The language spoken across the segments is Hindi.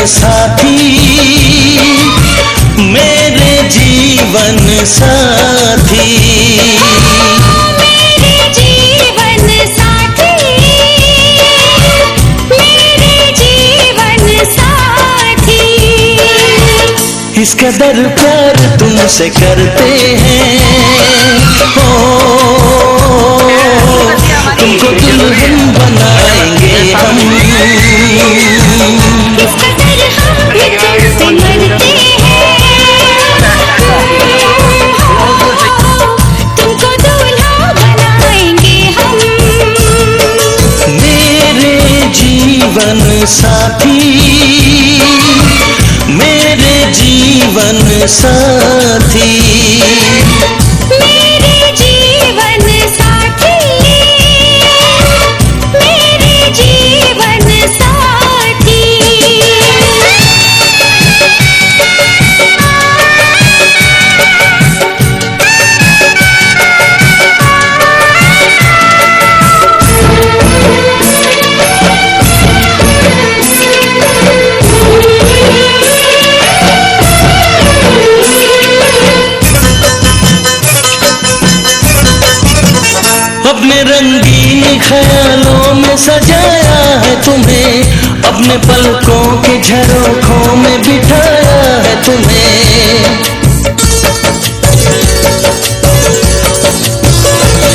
साथी, मेरे जीवन साथी। मेरे जीवन साथी, मेरे जीवन साथी। इस कदर प्यार तुमसे करते हैं, ओ तुमको दुल्हन बनाएंगे हम। इस कदर हम भी तुमसे मरते हैं, तुमको दूल्हा बनाएंगे हम। मेरे जीवन साथी, मेरे जीवन साथी। मेरे जीवन साथी, मेरे जीवन साथी। अपने रंगीन ख्यालों में सजाया है तुम्हें, अपने पलकों के झरोखों में बिठाया है तुम्हें।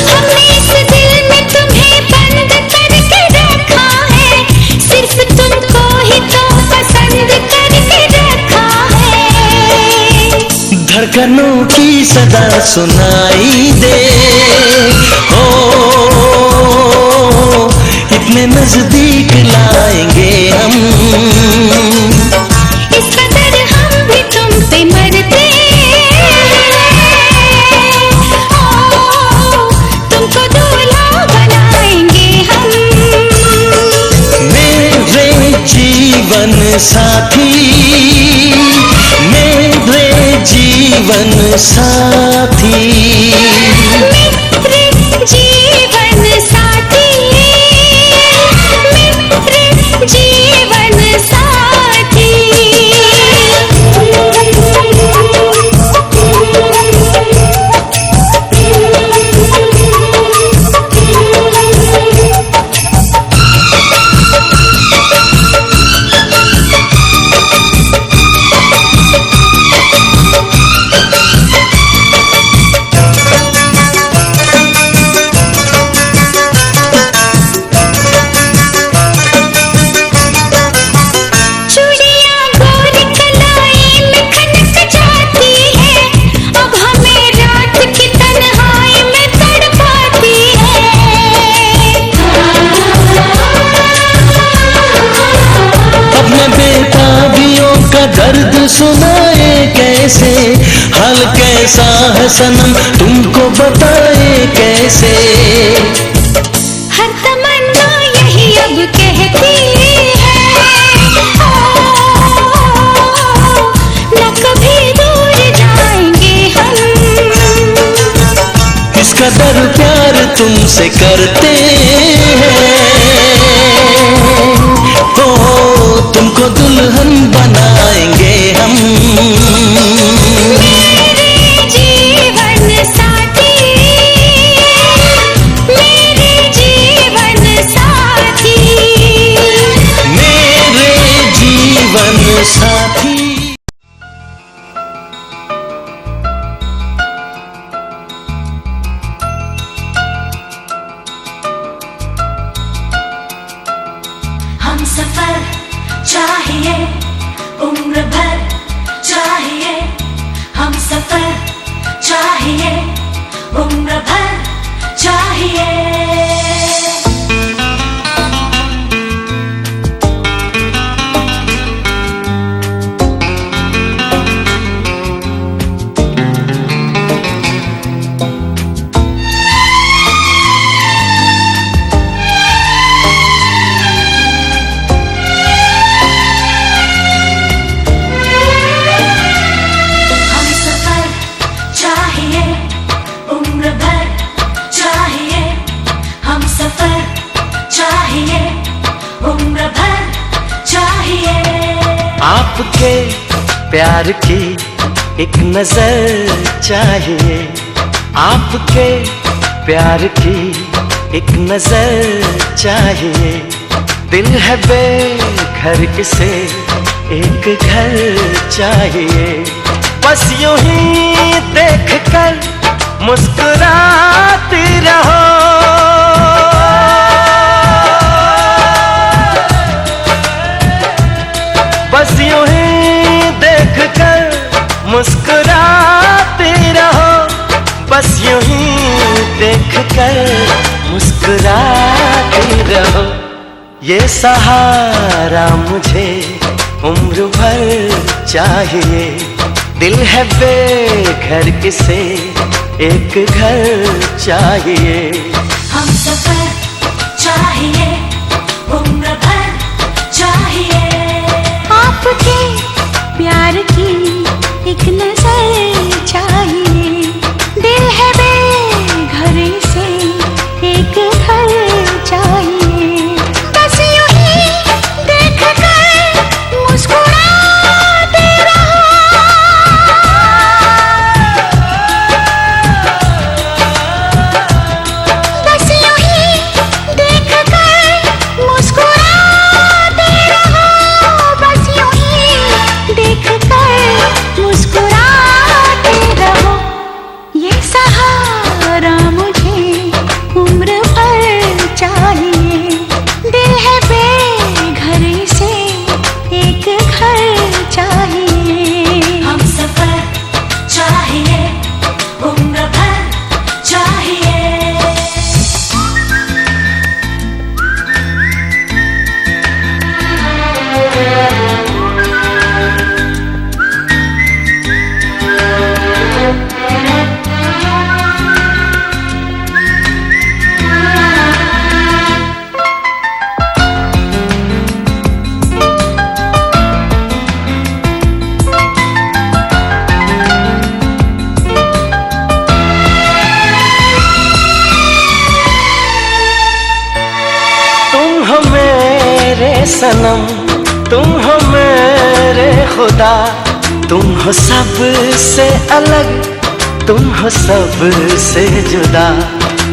हमने इस दिल में तुम्हें बंद करके रखा है, सिर्फ तुमको ही तो पसंद करके रखा है। धड़कनों की सदा सुनाई दे, ओ इतने नजदीक लाएंगे हम। इस कदर हम भी तुमसे मरते हैं, ओ तुमको दूल्हा बनाएंगे हम। मेरे जीवन साथी, मेरे जीवन साथी। मेरे जीवन साथी, मेरे जीवन साथी। चूड़ियां गोरी कलाई में खनक जाती है, अब हमें रात की तन्हाई में तड़पाती है। अपने बेताबियों का दर्द सुनाए कैसे, हाल कैसा है सनम तुमको बताए कैसे। हर तमन्ना यही अब कहती है, ओ न कभी दूर जाएंगे हम। इस कदर प्यार तुमसे करते हैं, ओ तुमको दुल्हन बनाएंगे हम। मेरे जीवन साथी, मेरे जीवन साथी। मेरे जीवन साथी। हम सफर चाहिए उम्र भर चाहिए, हम सफर चाहिए उम्र भर चाहिए। हम सफर चाहिए उम्र भर चाहिए, आपके प्यार की एक नजर चाहिए, आपके प्यार की एक नजर चाहिए। दिल है बेघर इसे एक घर चाहिए। बस यूं ही देख कर मुस्कुराती रहो, बस यूं ही देख कर मुस्कुराती रहो, बस यूं ही देख कर मुस्कुराती रहो। ये सहारा मुझे उम्र भर चाहिए। दिल है बेघर इसे एक घर चाहिए। हम सफर चाहिए, उम्र भर चाहिए। आपके प्यार की एक नजर चाहिए। दिल है बेघर से एक घर चाहिए। बस यूं ही देख कर मुस्कुराते रहो, बस यूं ही देख कर मुस्कुराते रहो, बस यूं ही देख कर मुस्कुराते रहो। ये सहारा मुझे उम्र भर चाहिए। दिल है बेघर से एक घर चाहिए। हम सफर चाहिए, उम्र भर चाहिए। तुम हो मेरे सनम, तुम हो मेरे खुदा, तुम हो सबसे अलग, तुम हो सबसे जुदा।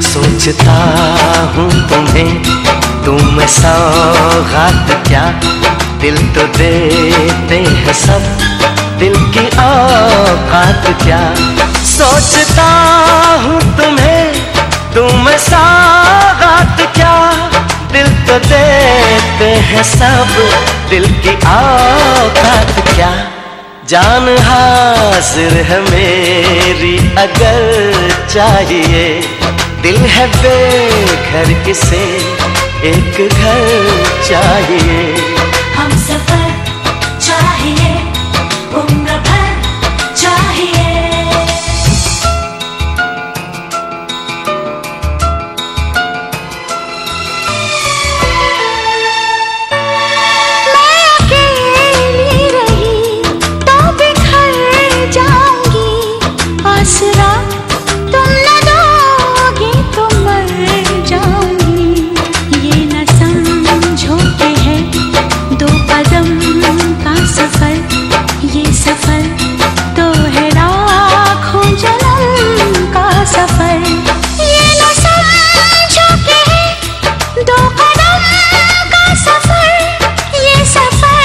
सोचता हूँ तुम्हें, तुम सौगात क्या, दिल तो देते हैं सब, दिल की औकात क्या। सोचता हूँ तुम्हें, तुम सौगात क्या, दिल तो देते हैं सब, दिल की औकात क्या। जान हाजिर है मेरी अगर चाहिए। दिल है बेघर इसे एक घर चाहिए। हम सफर चाहिए, उम्र भर चाहिए। मैं अकेली रही तो बिखर जाऊंगी, आसरा तुम न दोगे तो मर जाऊंगी। ये न समझो कि है दो कदम का सफर, ये सफर तो है लाखों जन्म का सफर। ये न समझो कि है दो कदम का सफर, ये सफर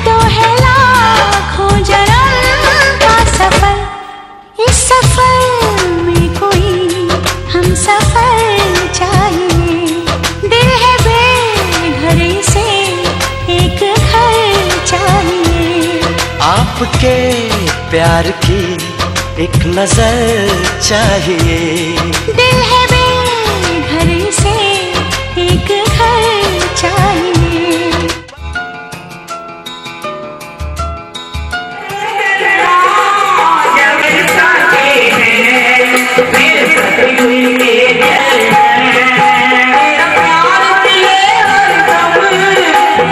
तो है लाखों जन्म का सफर। इस सफर में कोई हम सफर चाहिए। दिल है बेघर से एक घर चाहिए। आपके प्यार की एक नजर चाहिए। दिल है बेघर से एक घर चाहिए।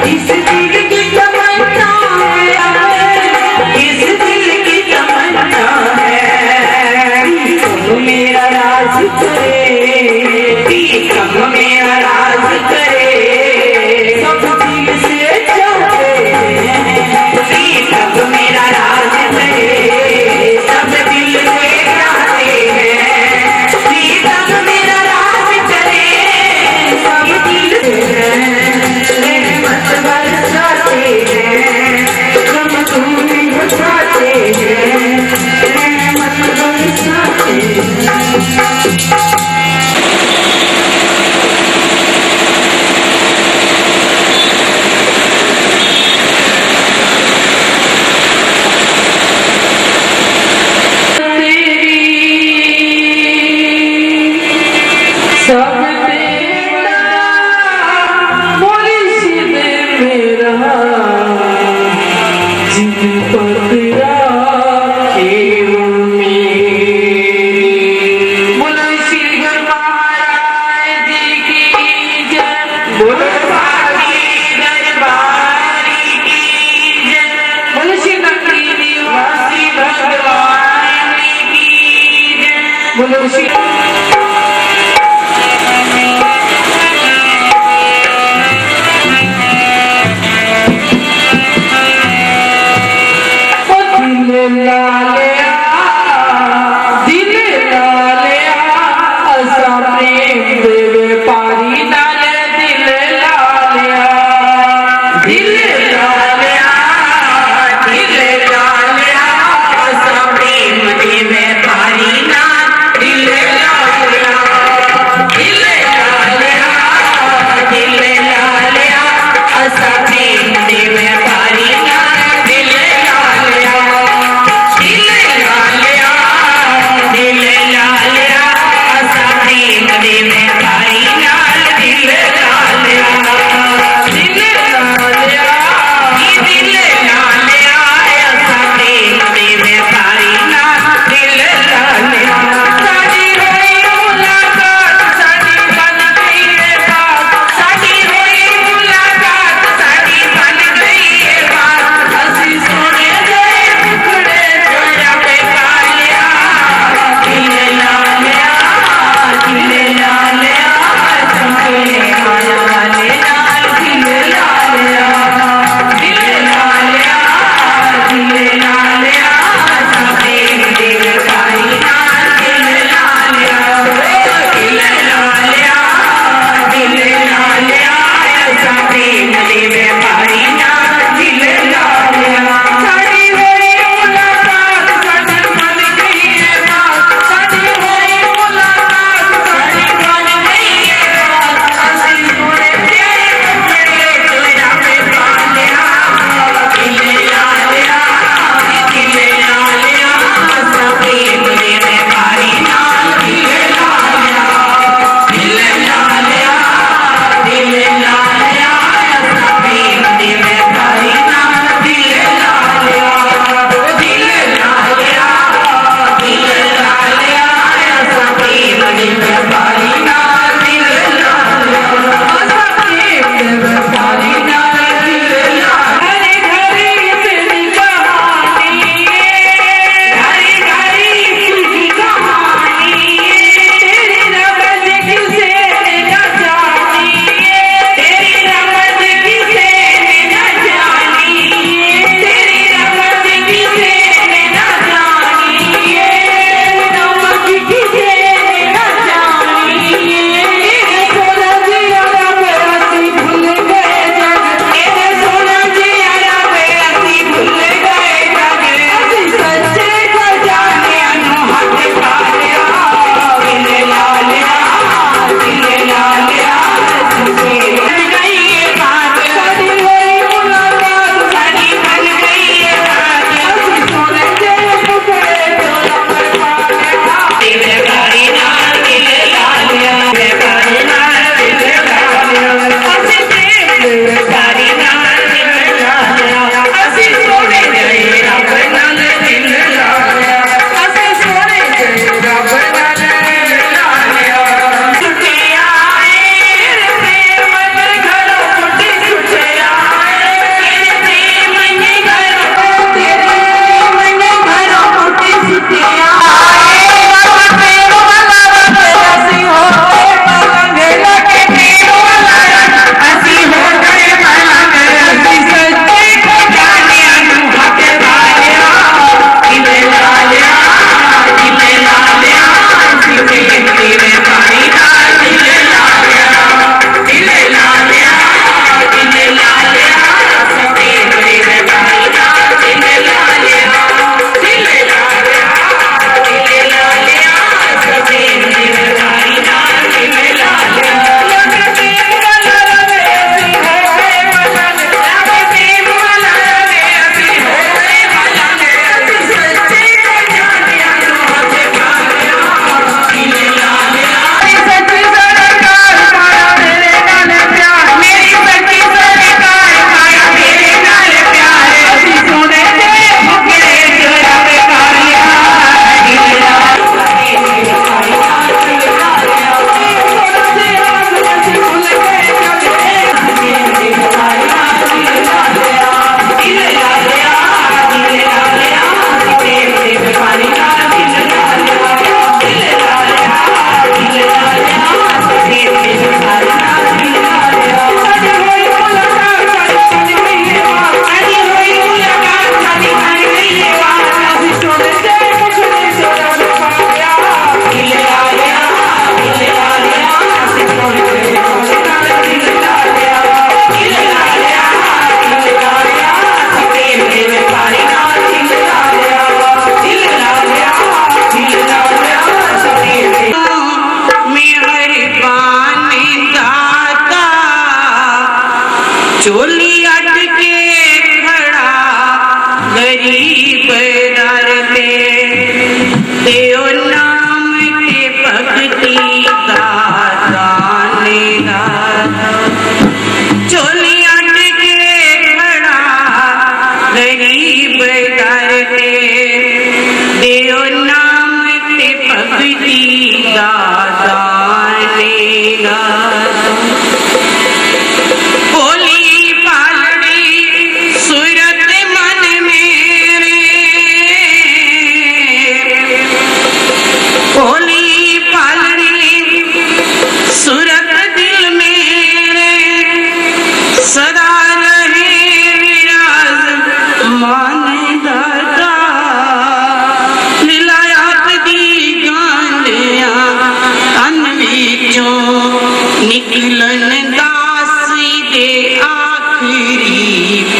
इस दिल की तमन्ना है, इस दिल की तमन्ना है, मेरा राज यहाँ जिद पकड़ा के बोलो श्री गुरु महाराज की जय, बोलो सारी दरबार की जय, बोलो श्री नगरी निवासी भगवान की जय, बोलो श्री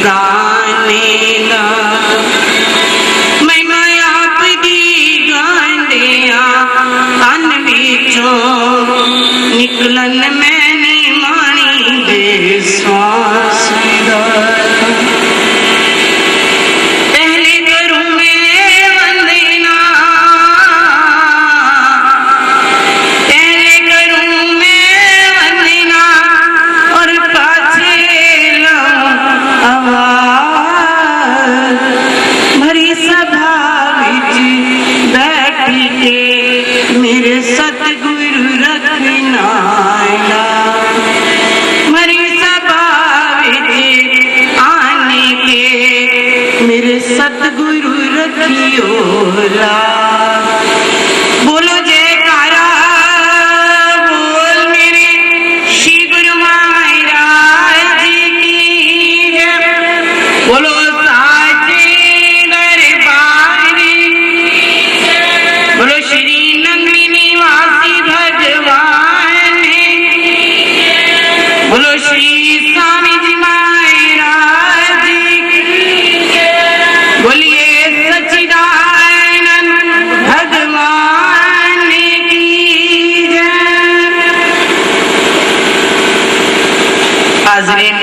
गाने दा मैं आपदी गांडिया तन विचों निकलन मैनी मानी दे श्वास दा पहले करूं मैं वंदना पहले करूं मैं वंदना और पाछे आवाज भरी सभा विच बैठ के मेरे सतगुरु रखना भरी सभा विच आने के मेरे सतगुरु रखियो ला बोलो जयकारा बोल मेरे श्री गुरु महाराज की जय बोलो साचे दरबार की जय बोलो श्री नंदी निवासी भगवान की जय बोलो श्री स्वामी जी महाराज की जय बोलिए सच्चिदानंद भगवान की जय। हाज़रीन,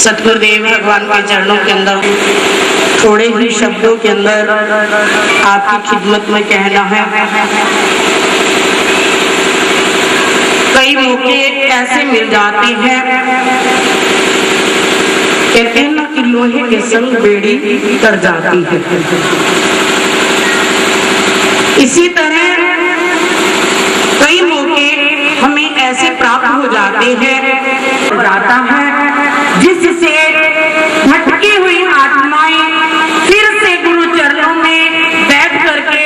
सतगुरुदेव भगवान के चरणों के अंदर थोड़े ही शब्दों के अंदर आपकी खिदमत में कहना है। कई मौके ऐसे मिल जाते हैं, कहते हैं ना कि लोहे के संग बेड़ी कर जाती है। इसी तरह कई मौके हमें ऐसे प्राप्त हो जाते हैं जिससे भटकी हुई आत्माएं फिर से गुरु चरणों में बैठ करके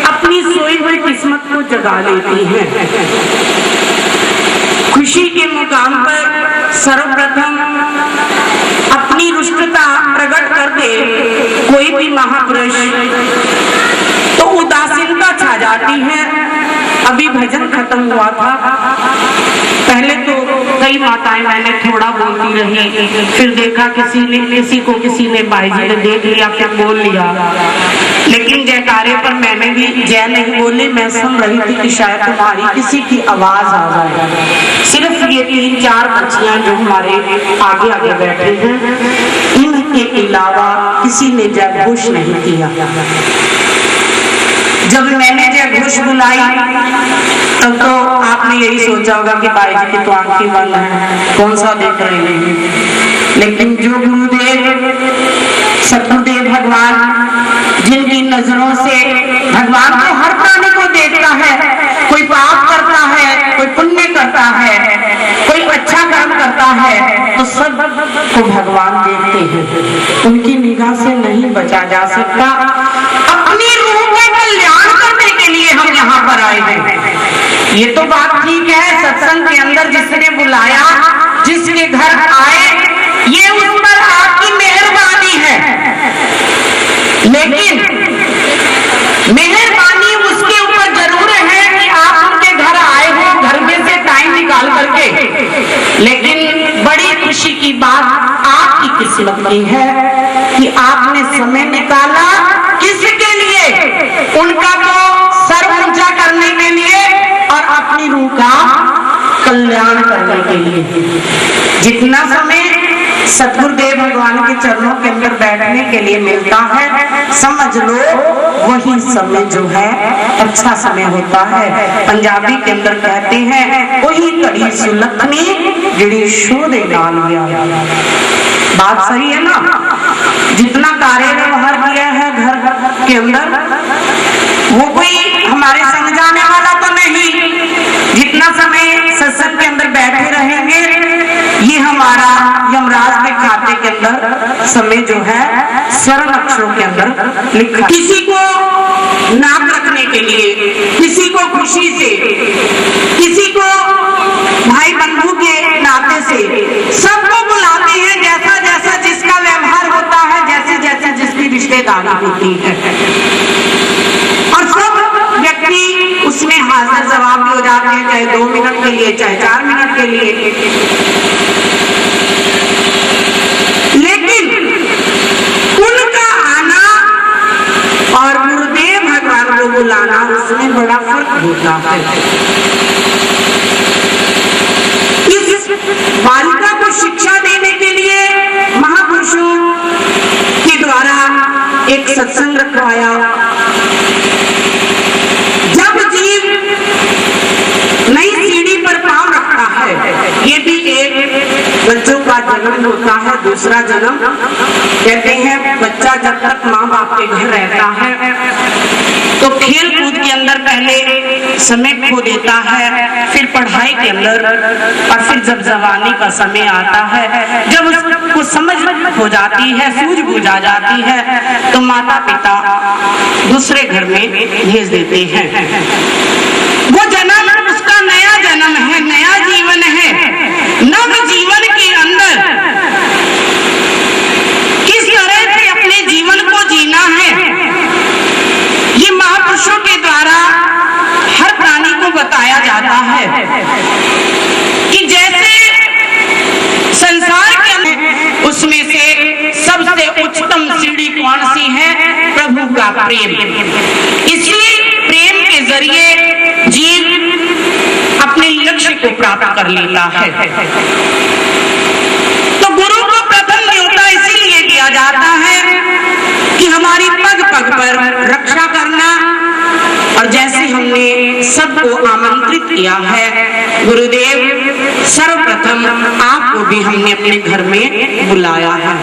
अपनी सोई हुई किस्मत को जगा लेती हैं। खुशी के मुकाम पर सर्वप्रथम अपनी रुष्टता प्रकट कर दे कोई भी महापुरुष तो उदासीनता छा जाती है। अभी भजन खत्म हुआ था, पहले तो कई माताएं मैंने थोड़ा बोलती रही, फिर देखा किसी ने बाई जी ने देख लिया, फिर बोल लिया, लेकिन जयकारे पर मैंने भी जय नहीं बोली। मैं सुन रही थी कि शायद तुम्हारी किसी की आवाज आ जाए। सिर्फ ये 3-4 बच्चियां जो हमारे आगे आगे बैठे हैं, इनके अलावा किसी ने जय घोष नहीं किया। जब मैंने जय घोष बुलाई तब तो आपने यही सोचा होगा कि बाई जी की तो आंखें बंद हैं, कौन सा देख रहे हैं। लेकिन जो गुरुदेव सतगुरुदेव भगवान जिनकी नजरों से भगवान तो हर प्राणी को देखता है, कोई पाप करता है, कोई पुण्य करता है, कोई अच्छा कर्म करता है, तो सब को भगवान देखते हैं। उनकी निगाह से नहीं बचा जा सकता। अपनी रूह के कल्याण करने के लिए हम यहाँ पर आए हैं। ये तो बात ठीक है, सत्संग के अंदर जिसने बुलाया, जिसके घर आए, ये उस पर आपकी मेहरबानी है। लेकिन मेहरबानी उसके ऊपर जरूर है कि आप उनके घर आए हो, घर में से टाइम निकाल करके। लेकिन बड़ी खुशी की बात आपकी किस्मत की है कि आपने समय निकाला किसके लिए? उनका तो सर ऊंचा करने के लिए और अपनी रूह का कल्याण करने के लिए। जितना समय सतगुरुदेव भगवान के चरणों के अंदर बैठने के लिए मिलता है, समझ लो वही समय जो है अच्छा समय होता है। पंजाबी के अंदर कहते हैं वही कड़ी सुलखनी जिड़ी शोधे नाल गया। बात सही है ना? जितना कार्य व्यवहार किया है घर के अंदर, वो कोई हमारे संग जाने वाला तो नहीं। जितना समय सत्संग के अंदर बैठे रहेंगे, ये हमारा यमराज के खाते के अंदर समय जो है स्वर्ण अक्षरों के अंदर लिखा। किसी को नाम रखने के लिए, किसी को खुशी से, किसी को भाई बंधु के नाते से, सबको बुलाते हैं। जैसा जैसा जिसका व्यवहार होता है, जैसे जैसे जिसकी रिश्तेदारी होती है, और सब व्यक्ति उसमें हाजिर जवाब भी हो जाते हैं, चाहे 2 मिनट के लिए, चाहे 4 मिनट के लिए। बच्चों का जन्म होता है दूसरा जन्म। कहते हैं बच्चा जब तक माँ बाप के घर रहता है तो खेल कूद के अंदर पहले समय खो देता है, फिर पढ़ाई के अंदर, और फिर जब जवानी का समय आता है, जब उसको समझ हो जाती है, सूझबूझ आ जाती है, तो माता पिता दूसरे घर में भेज देते हैं। वो जन्म उसका नया जन्म है, नया जीवन है। नव जीवन के अंदर किस तरह से अपने जीवन को जीना है, ये महापुरुषों के द्वारा हर प्राणी को बताया जाता है कि जैसे संसार के अंदर उसमें से सबसे उच्चतम सीढ़ी कौन सी है? प्रभु का प्रेम। इसी प्रेम के जरिए जीव अपने लक्ष्य को प्राप्त कर लेता है। तो गुरु को प्रथम न्योता इसीलिए दिया जाता है कि हमारी पग पग पर रक्षा करना, और जैसे हमने सबको आमंत्रित किया है, गुरुदेव सर्वप्रथम आपको भी हमने अपने घर में बुलाया है।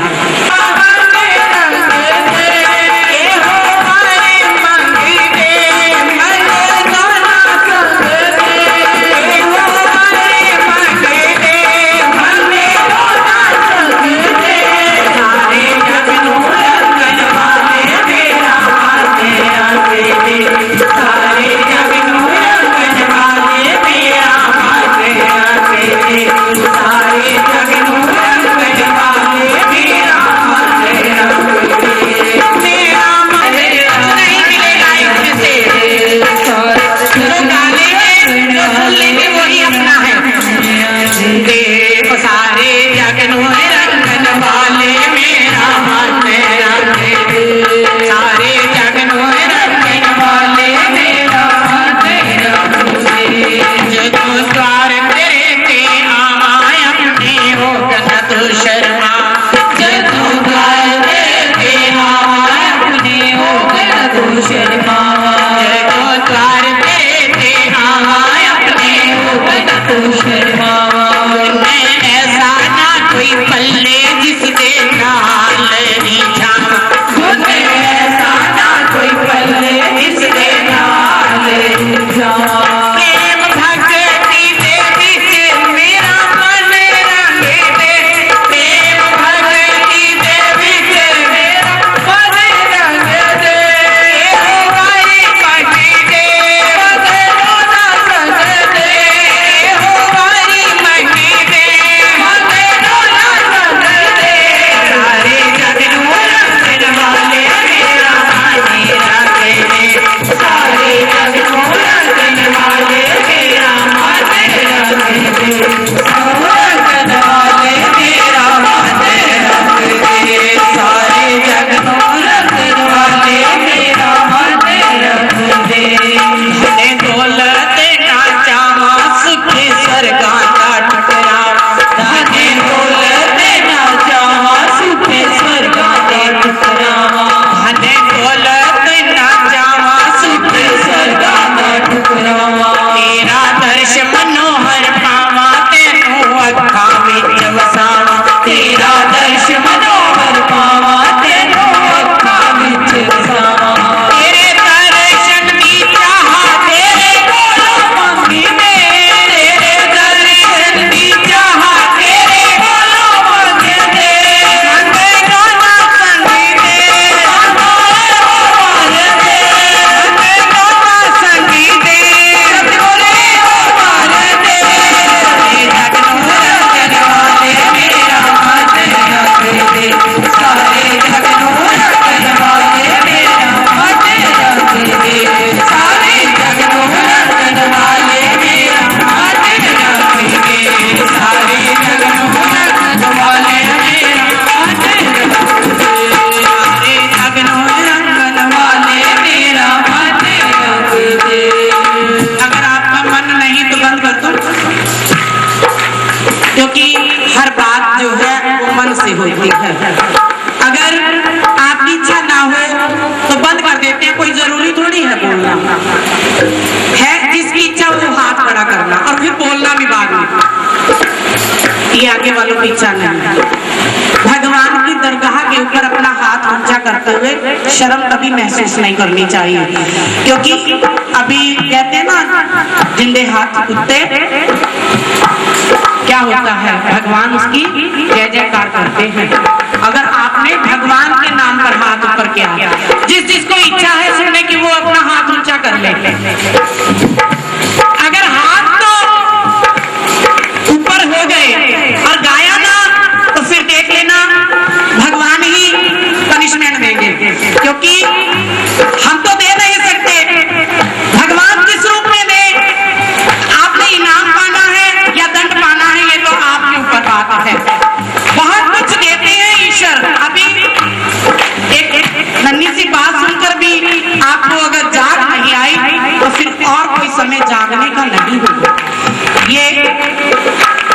होती है। अगर आपकी इच्छा ना हो तो बंद कर देते हैं, कोई जरूरी थोड़ी है बोलना है। जिसकी इच्छा वो हाथ खड़ा करना और फिर बोलना भी बाद में। ये आगे वालों पीछा नहीं। भगवान की दरगाह के ऊपर अपना हाथ ऊंचा करते हुए शर्म कभी महसूस नहीं करनी चाहिए, क्योंकि अभी कहते हैं ना जिंदे हाथ कुत्ते, क्या होता है भगवान उसकी जय जयकार करते हैं। अगर आपने भगवान के नाम पर हाथ ऊपर किया, जिसको इच्छा है सुनने की वो अपना हाथ ऊंचा कर ले। अगर हाथ तो ऊपर हो गए और गाया ना तो फिर देख लेना भगवान ही पनिशमेंट देंगे, क्योंकि हम तो दे नहीं सकते। भगवान किस रूप में दे, आपने इनाम पाना है या दंड पाना है, ये तो आपके ऊपर बात है। बहुत कुछ देते हैं ईश्वर। अभी एक नन्ही सी बात सुनकर भी आपको अगर जाग नहीं आई तो फिर और कोई समय जागने का नहीं होगा। ये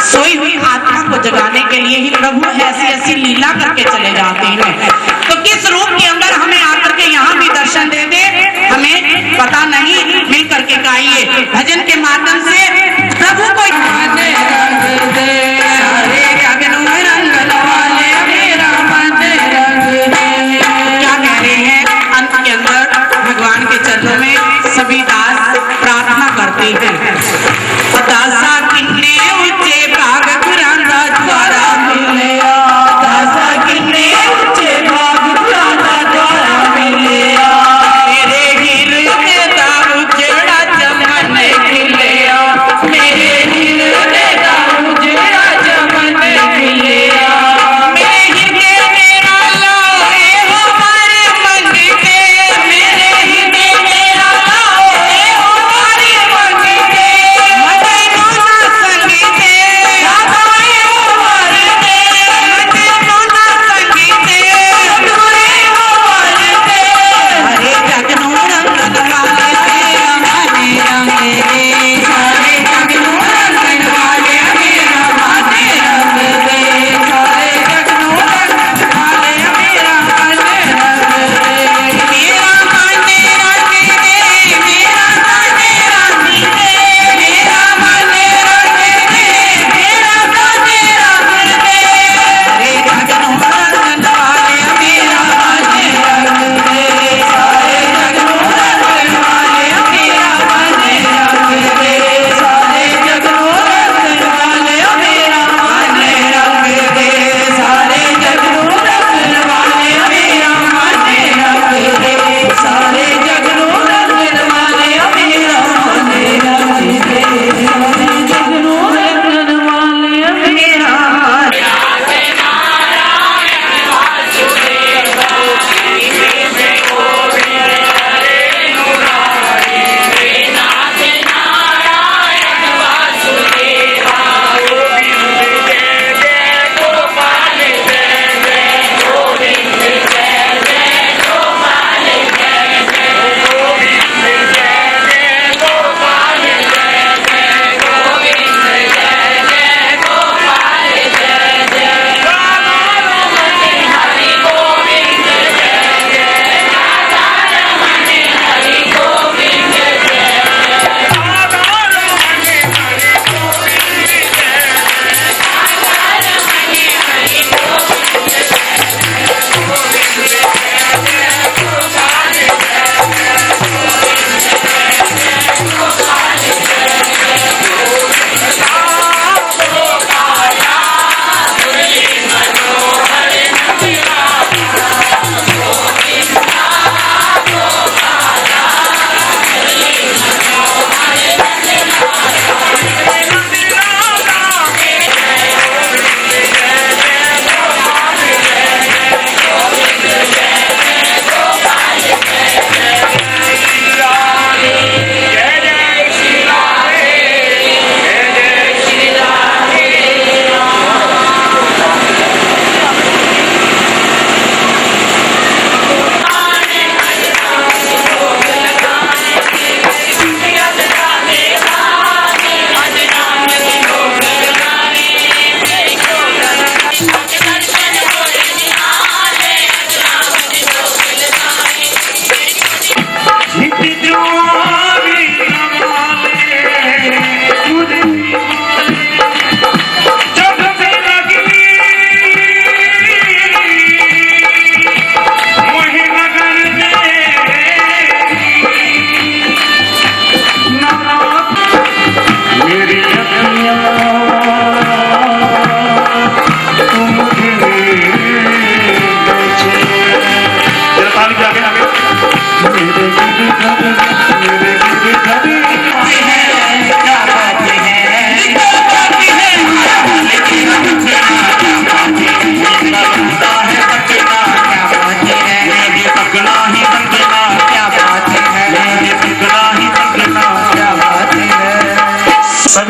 सोई हुई आत्मा को जगाने के लिए ही प्रभु ऐसी ऐसी लीला करके चले जाते हैं। तो किस रूप के अंदर हमें आकर के यहाँ भी दर्शन दे दे हमें पता नहीं। मिल करके गाइए भजन के माध्यम से प्रभु को क्या कह रहे हैं अंत के अंदर भगवान के चरणों में सभी दास प्रार्थना करते हैं। दासा किन्ने ऊंचे भाग पुराना द्वारा मिले, दासा किन्ने ऊंचे भाग पुराना द्वारा मिले, मेरे हृदय दा उजड़ा चमन खिले, मेरे हृदय दा उजड़ा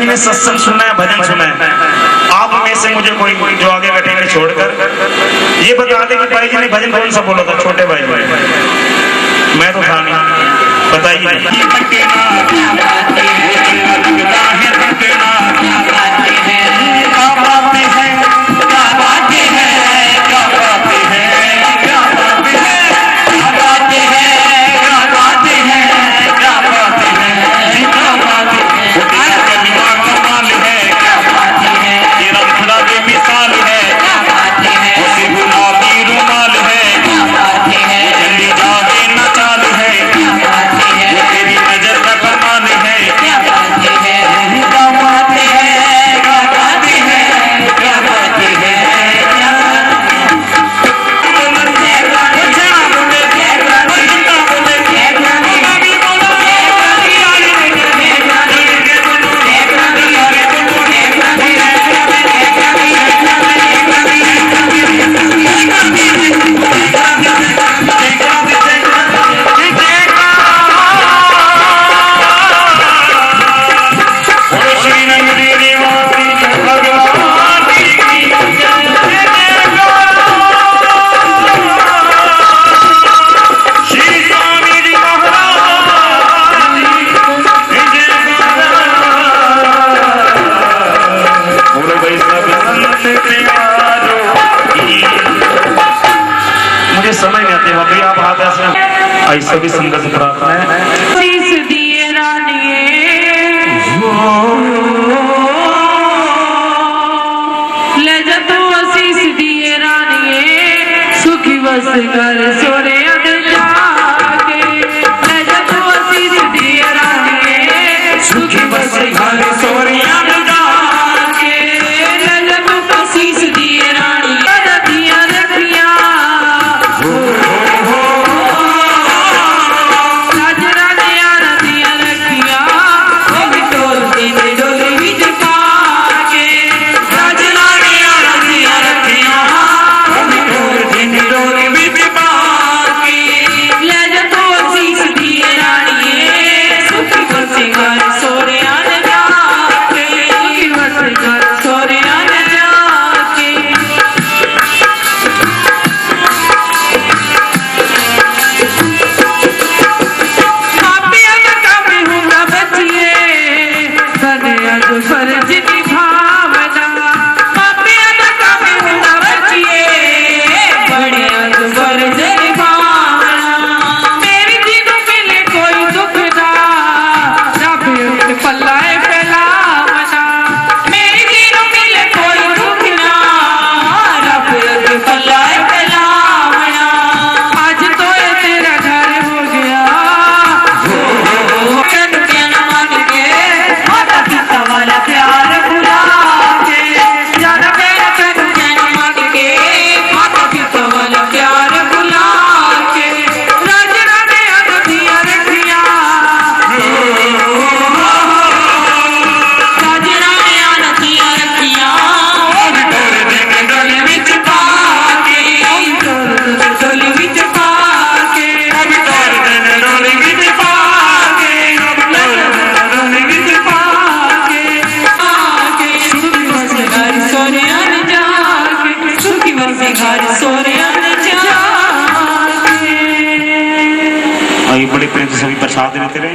सभी ने सत्संग सुना है, भजन सुना है। आप में से मुझे कोई जो आगे बैठेंगे छोड़कर ये बता दे कि भाई जी ने भजन कौन सा बोला था, छोटे भाई? मैं तो था नहीं, मुझे समझ नहीं आती भाभी, आप हाथ ऐसे ऐसा भी संगत प्रार्थना है। शीश दिए रानिए ले जा तू आशीष दिए रानिए सुखी बस कर सोरे जाके ले जा तू आशीष दिए रानिए सुखी बस घर सोरे जाके ले जा तू आशीष दिए रानिए दिया रखिया बड़े प्रेम से सभी प्रसाद लेते रहे।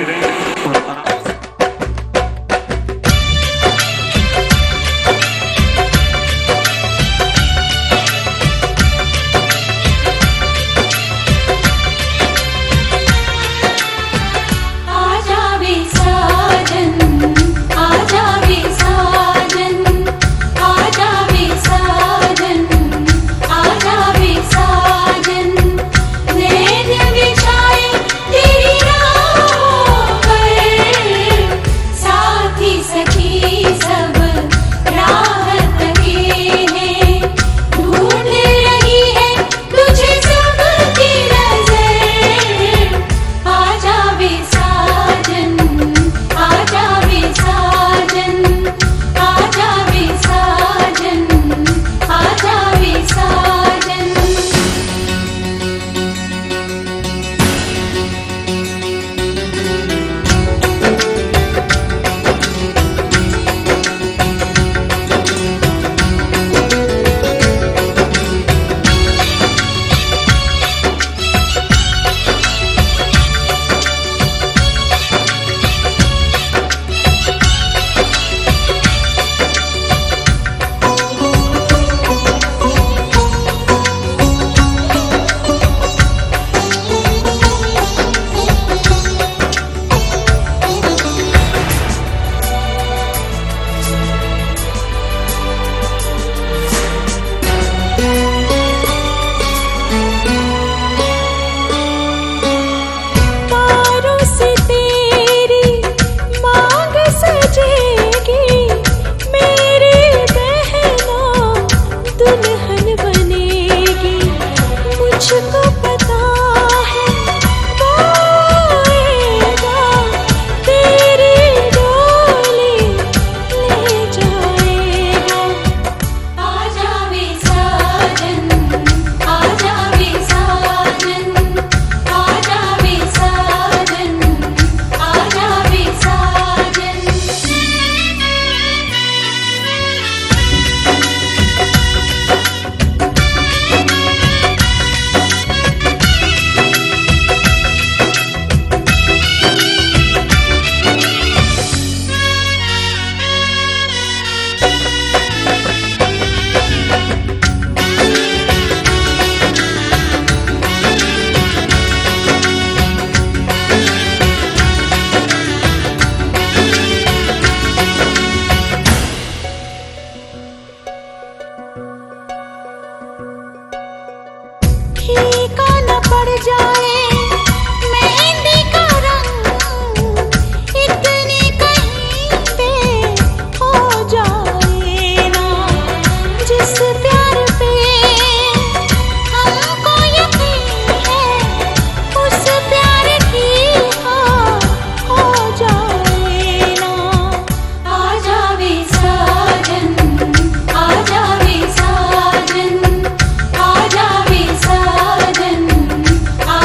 तेरी राहों पर फीका न पड़ जाए मेहंदी का रंग, इतनी कहीं पे हो जाए ना। जिस प्यार पे हमको यकीन है, उस प्यार की हो जाए ना। आ जावे साजन, आ जावे साजन, आ जावे साजन, आ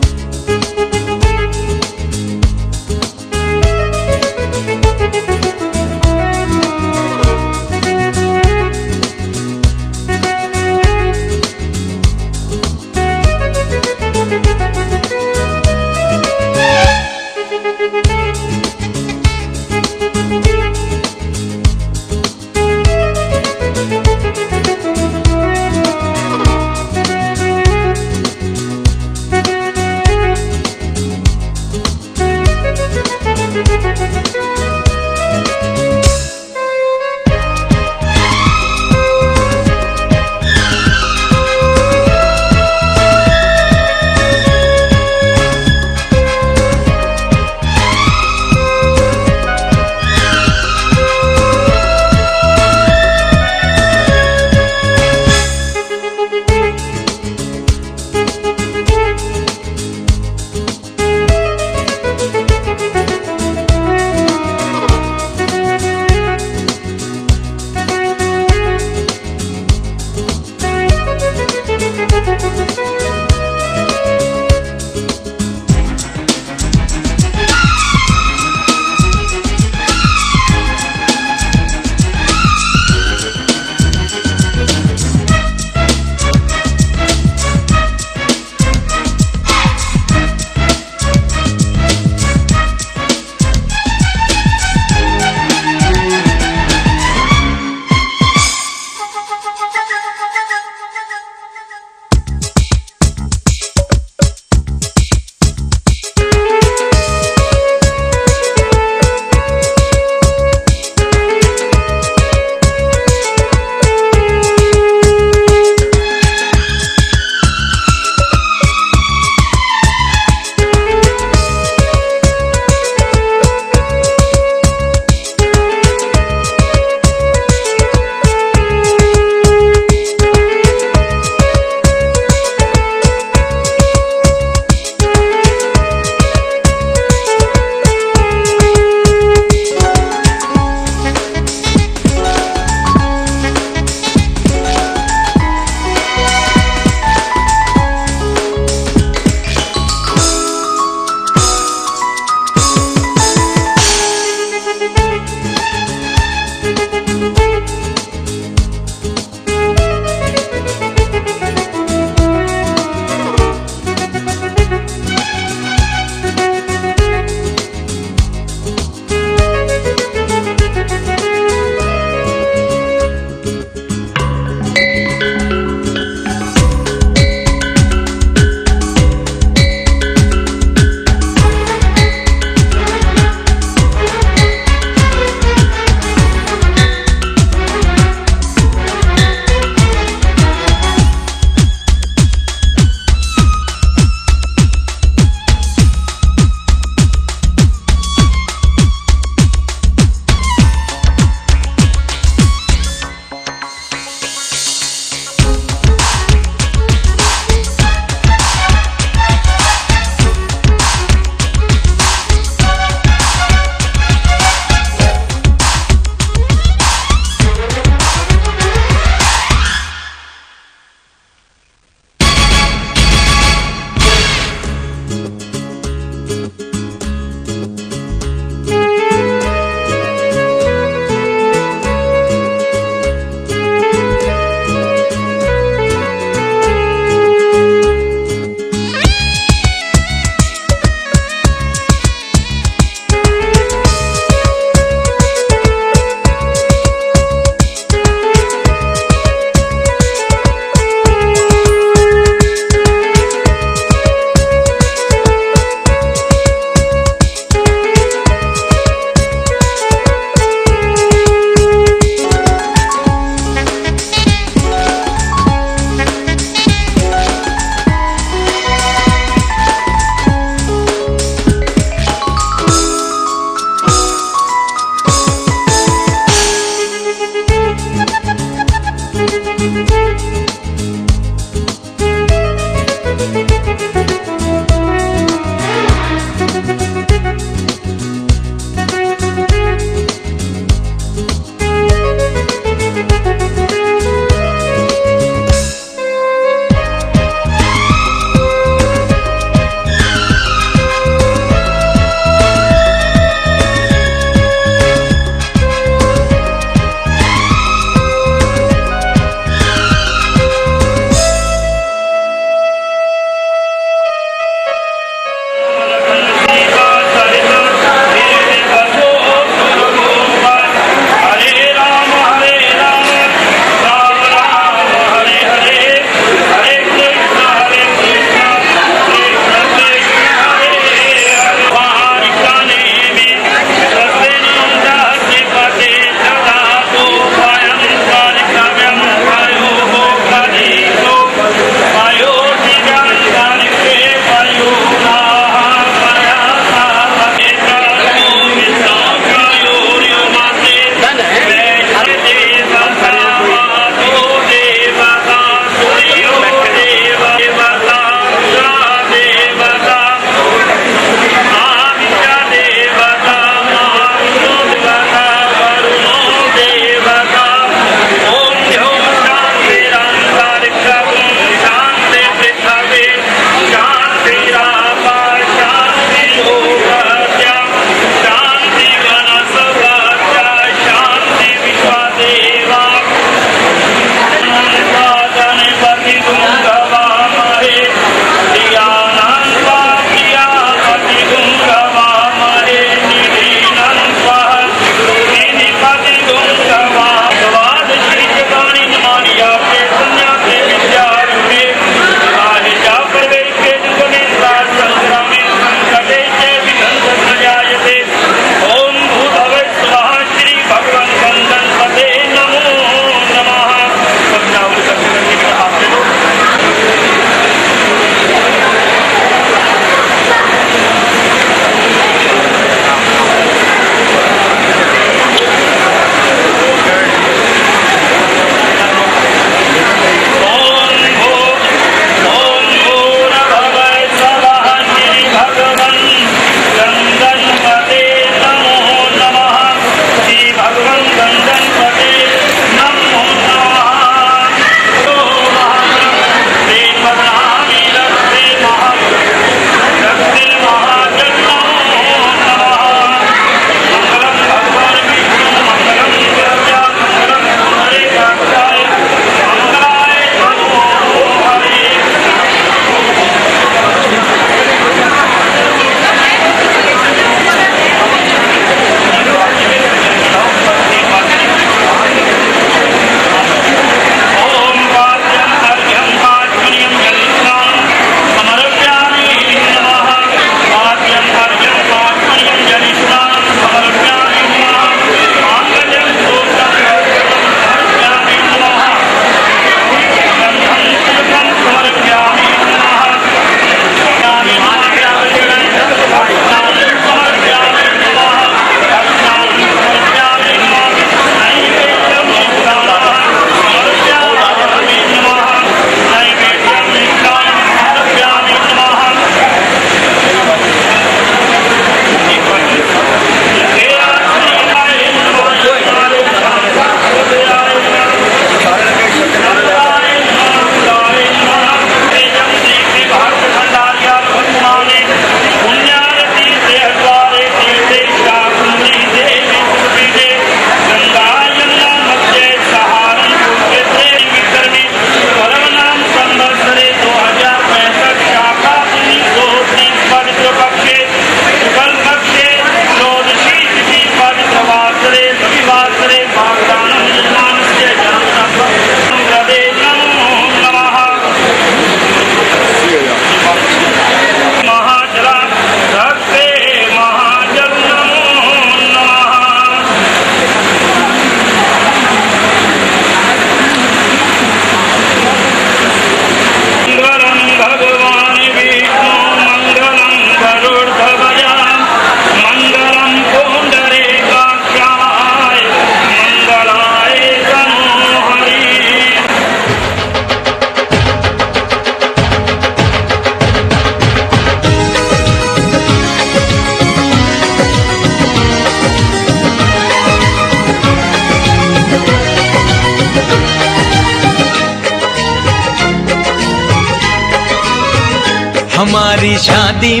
हमारी शादी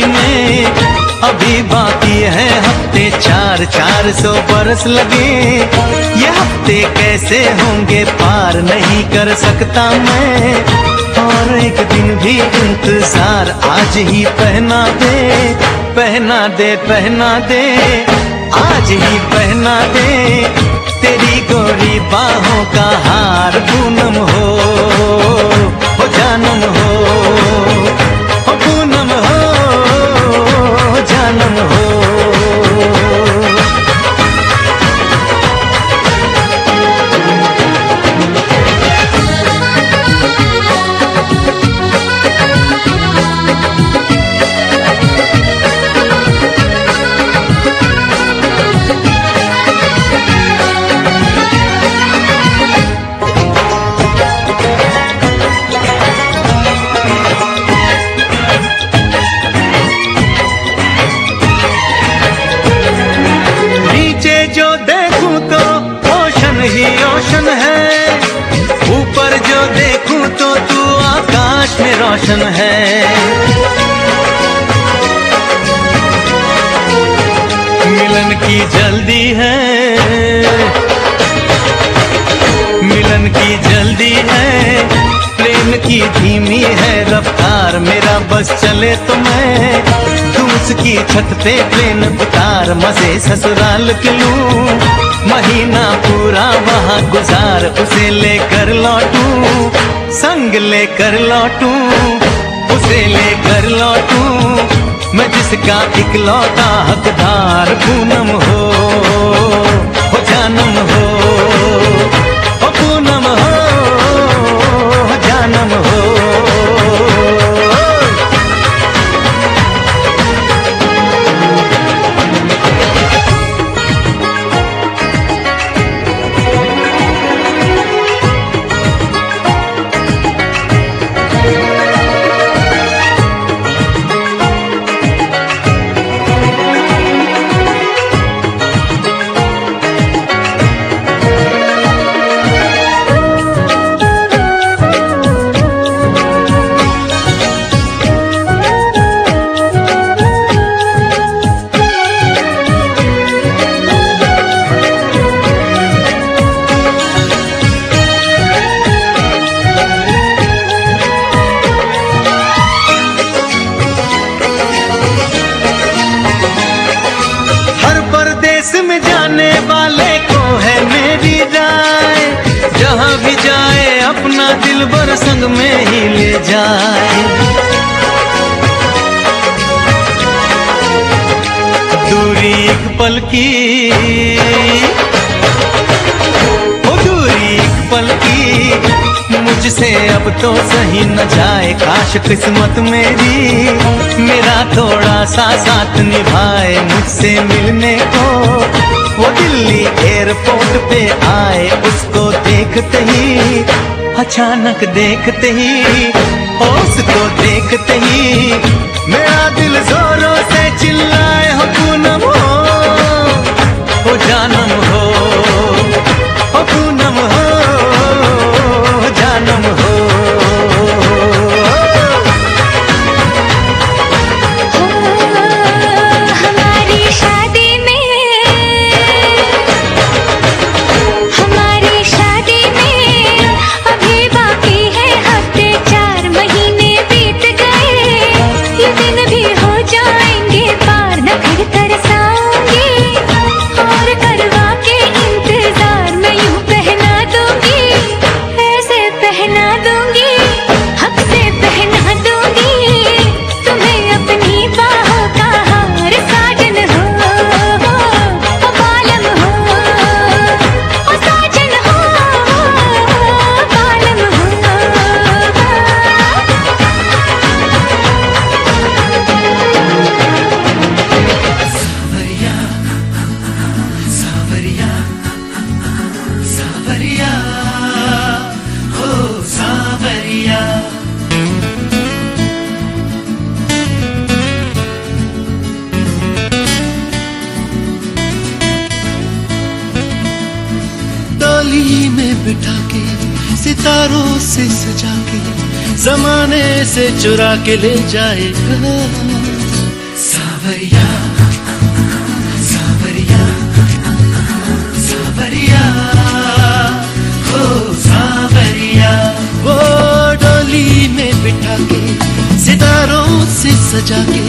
में अभी बाकी है हफ्ते 400 बरस लगे। ये हफ्ते कैसे होंगे पार नहीं कर सकता मैं, और एक दिन भी इंतजार आज ही पहना दे, पहना दे, पहना दे, आज ही पहना दे तेरी गोरी बाहों का हार। पूनम हो जानम हो, पूनम हो जानम हो। ओशन है, ऊपर जो देखूं तो तू आकाश में रोशन है। मिलन की जल्दी है, मिलन की जल्दी है, प्रेम की धीमी है रफ्तार। मेरा बस चले तो मैं तू उसकी छत पे प्लेन उतार, मजे ससुराल के लूं, महीना पूरा वहाँ गुजार, उसे लेकर लौटूं, संग लेकर लौटूं, उसे लेकर लौटूं, मैं जिसका इकलौता हकदार। पूनम हो जानम हो, पूनम हो जानम हो। में जाने वाले को है मेरी राय, जहाँ भी जाए अपना दिलबर संग में ही ले जाए। दूरी एक पल की, ओ दूरी एक पल की, मुझसे अब तो सही न जाए। काश किस्मत मेरी मेरा थोड़ा सा साथ निभाए, मुझसे मिलने को वो दिल्ली एयरपोर्ट पे आए। उसको देखते ही, अचानक देखते ही, उसको देखते ही मेरा दिल जोरों से चिल्लाए, हो पूनम हो जानम हो, पूनम हो जानम हो। हमारी शादी में अभी बाकी है हफ्ते 4 महीने बीत गए। ये दिन भी हो जाएंगे पार, न फिर तरसाऊंगी और करवा के इंतजार मैं यूं पहना दूंगी, ऐसे पहना दूंगी, हक से पहना दूंगी तुम्हें अपनी बाहों का हार। साजन हो बालम हो, ओ साजन हो बालम हो। सावरिया, सावरिया, हो सावरिया। डोली में बिठा के सितारों से सजा के जमाने से चुरा के ले जाएगा। सावरिया सावरिया सावरिया हो सावरिया। वो डोली में बिठा के सितारों से सजा के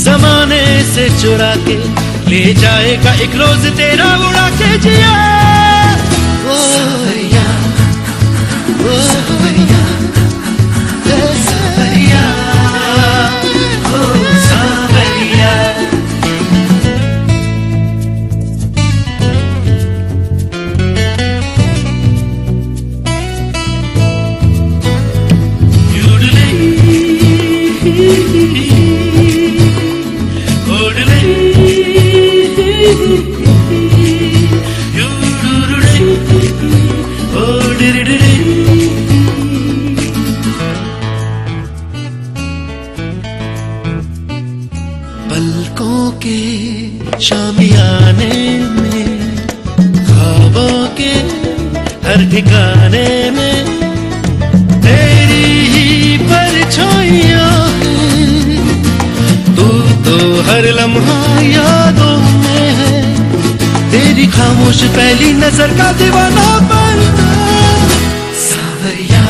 जमाने से चुरा के ले जाएगा एक रोज तेरा उड़ा के जिया। ओ सावरिया ओ सावरिया सावरिया ओ सावरिया। पलकों के शामियाने में ख्वाबों के हर ठिकाने में तेरी ही परछाइयां हैं। तू तो हर लम्हा यादों में है। तेरी खामोश पहली नजर का दीवाना बनना। सावरिया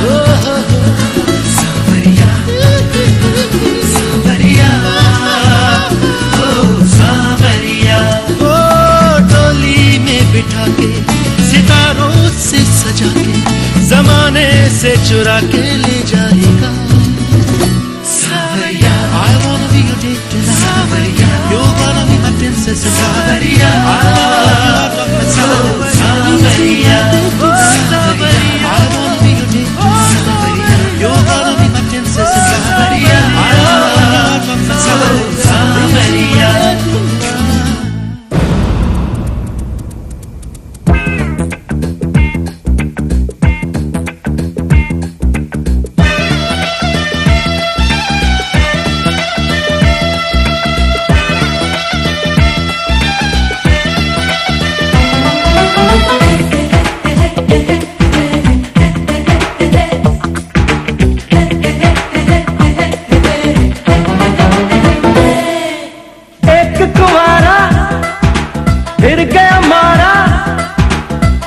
सावरिया सावरिया ओ सावरिया। ओ डोली में बिठा के सितारों से सजा के जमाने से चुरा के ले जाएगा। सावरिया I wanna be your date tonight. सावरिया you're gonna be my princess. सावरिया I love you सावरिया ओ सावरिया I wanna be your date tonight. सावरिया you're gonna be my princess. सावरिया I love you सावरिया।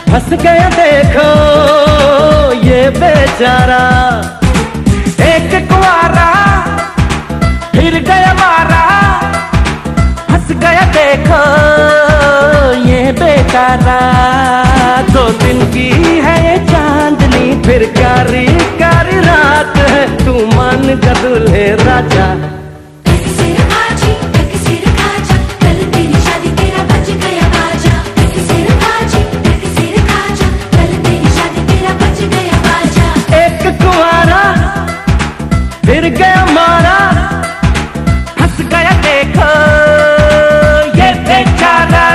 फंस गया देखो ये बेचारा। एक कुआरा फिर गया मारा। फंस गया देखो ये बेचारा। 2 दिन की है ये चांदनी फिर कारी कारी रात है। तू मान जा दूल्हे राजा। फिर गया मारा हंस गया देखो ये बेचारा।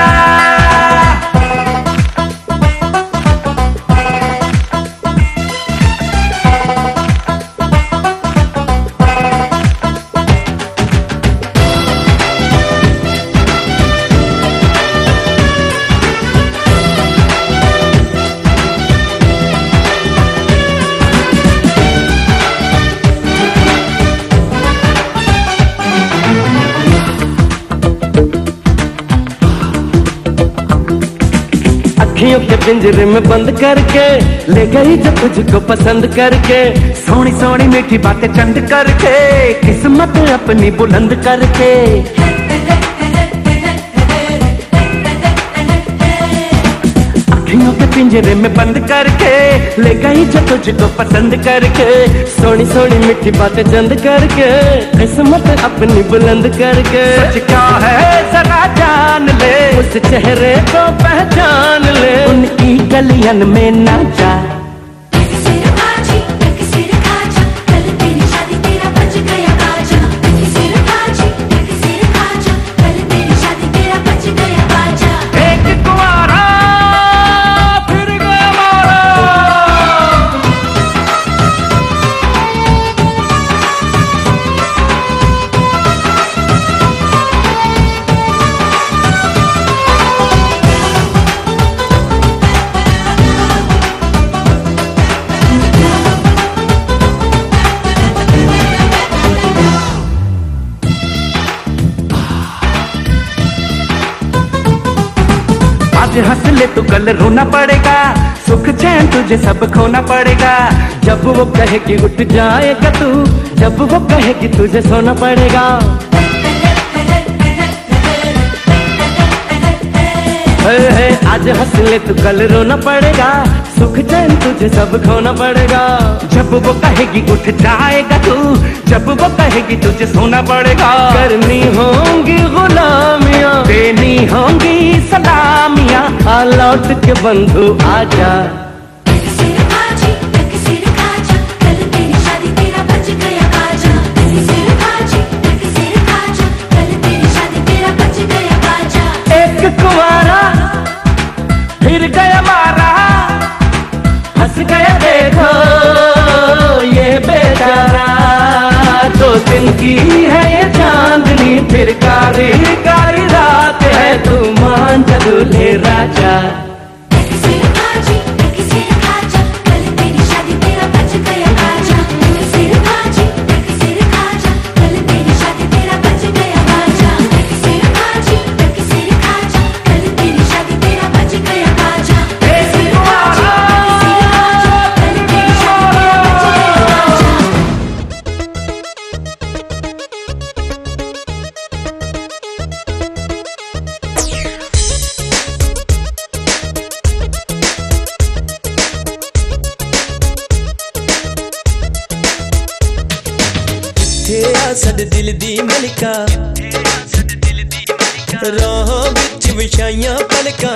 अखियों के पिंजरे में बंद करके ले गई जो तुझको पसंद करके। सोनी सोनी मीठी बातें चंद करके किस्मत अपनी बुलंद करके। अखियों के पिंजरे में बंद करके ले गई जो तुझको पसंद करके। सोनी सोनी मीठी बातें चंद करके किस्मत अपनी बुलंद करके। सच क्या है जरा जान ले उस चेहरे को पहचान ले। उनकी गलियन में ना जा। आज हंस ले तो कल रोना पड़ेगा, सुख चैन तुझे सब खोना पड़ेगा। जब वो कहे कि उठ जाएगा तू, जब वो कहे कि तुझे सोना पड़ेगा। आज हंस ले तो कल रोना पड़ेगा, सुख चैन तुझे सब खोना पड़ेगा। जब वो कहेगी उठ जाएगा तू, जब वो कहेगी तुझे सोना पड़ेगा। करनी होंगी गुलामियां, देनी होंगी सलामियां, आ लौट के बंधु आजा। सिर खाजी सिर खाजा, कल तेरी शादी तेरा बच गया बाजा। सिर खाजी सिर खाजा, कल तेरी शादी तेरा बच गया बाजा। एक कुंवारा फिर गया मारा, हंस गया देखो ये बेचारा। 2 दिन की है ये चांदनी, फिर कारी कारी रात है, तू मान जा दूल्हे राजा। सिर खाजी सिर खाजा, कल तेरी शादी तेरा बच गया बाजा। सिर खाजी सिर खाजा, कल तेरी शादी तेरा बच गया बाजा। सिर खाजी सिर खाजा, कल तेरी शादी तेरा बच गया बाजा। सिर खाजी सिर खाजा, कल तेरी शादी तेरा बच गया बाजा। ਸਾਡੇ ਦਿਲ ਦੀ ਮਲਕਾ, ਰਾਹਾਂ ਵਿੱਚ ਵਿਛਾਈਆਂ ਪਲਕਾਂ,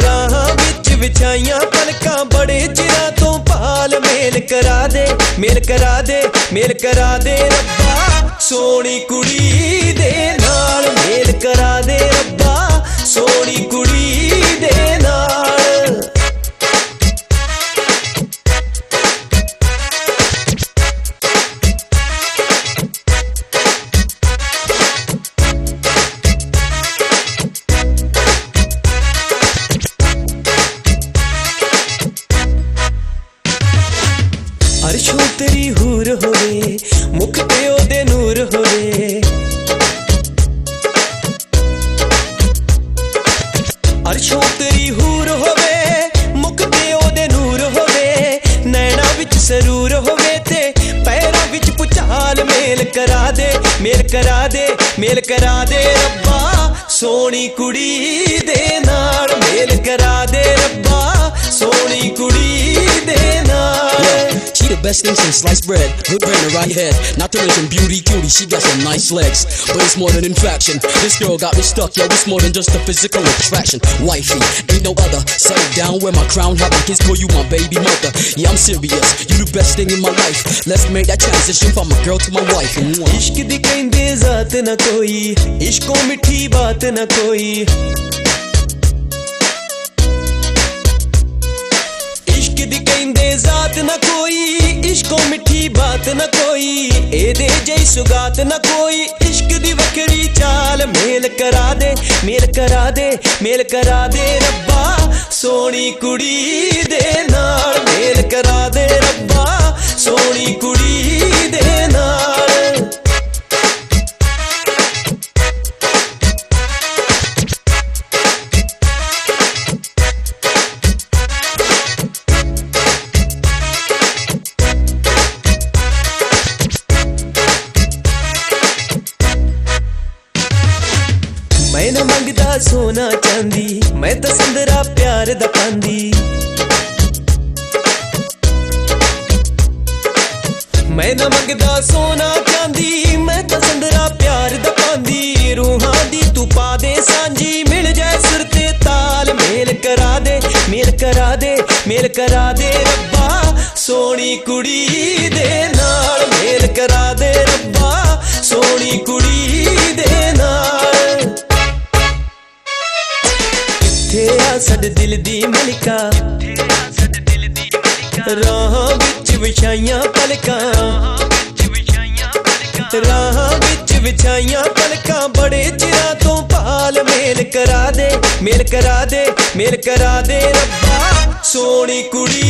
ਰਾਹਾਂ ਵਿੱਚ ਵਿਛਾਈਆਂ ਪਲਕਾਂ। ਬੜੇ ਚਿਰਾਂ ਤੋਂ ਭਾਲ ਮੇਲ ਕਰਾ ਦੇ, ਮੇਲ ਕਰਾ ਦੇ, ਮੇਲ ਕਰਾ ਦੇ ਰੱਬਾ। ਸੋਹਣੀ ਕੁੜੀ ਦੇ ਨਾਲ ਮੇਲ ਕਰਾ ਦੇ ਰੱਬਾ, ਸੋਹਣੀ ਕੁੜੀ ਦੇ ਨਾਲ। ਅਰਸ਼ੋਂ ਤੇਰੀ ਹੂਰ ਹੋਵੇ, ਮੁਖ ਤੇ ਉਹਦੇ ਨੂਰ ਹੋਵੇ। ਅਰਸ਼ੋਂ ਤੇਰੀ ਹੂਰ ਹੋਵੇ, ਮੁਖ ਤੇ ਉਹਦੇ ਨੂਰ ਹੋਵੇ। ਨੈਣਾ ਵਿੱਚ ਸਰੂਰ ਹੋਵੇ ਤੇ ਪੈਰਾਂ ਵਿੱਚ ਪੁਚਾਲ। ਮੇਲ ਕਰਾ ਦੇ, ਮੇਲ ਕਰਾ ਦੇ, ਮੇਲ ਕਰਾ ਦੇ ਰੱਬਾ। ਸੋਹਣੀ ਕੁੜੀ ਦੇ ਨਾਲ ਮੇਲ ਕਰਾ ਦੇ ਰੱਬਾ, ਸੋਹਣੀ ਕੁੜੀ ਦੇ ਨਾਲ। She the best thing since sliced bread, good brain around your head. Not to mention beauty, cutie, she got some nice legs. But it's more than infraction, this girl got me stuck, yo, it's more than just a physical attraction. Wifey, ain't no other, settle down, wear my crown, have a kiss, call you my baby mother. Yeah, I'm serious, you the best thing in my life. Let's make that transition from a girl to my wife. इश्क दी कहंदे जात न कोई, इश्कों मिठी बात न कोई। इश्क दी कहंदे जात न कोई, इश्कों मिठी बात न कोई। एदे जई सुगात न कोई, इश्क दी वखरी चाल। मेल करा दे, मेल करा दे, मेल करा दे रब्बा। सोहनी कुड़ी दे नाल मेल करा दे रब्बा, सोहनी कुड़ी दे नाल। मैं न मंगदा सोना चांदी, मैं तो संदरा प्यार दा पांदी। मैं न मंगदा सोना चांदी, मैं तो संदरा प्यार दा पांदी। रूहां दी तू पा दे सांझी, मिल जाए सुर ते ताल। मेल करा दे, मेल करा दे, मेल करा दे रब्बा। सोहनी कुड़ी दे नाल मेल करा दे रब्बा, सोहनी कुड़ी दे नाल। साडे दिल दी मलिका, राहां विच विछाइयां पलकां, राहां विच विछाइयां पलकां। बड़े चिरां तो भाल मेल करा दे, मेल करा दे, मेल करा दे रब्बा। सोहनी कुड़ी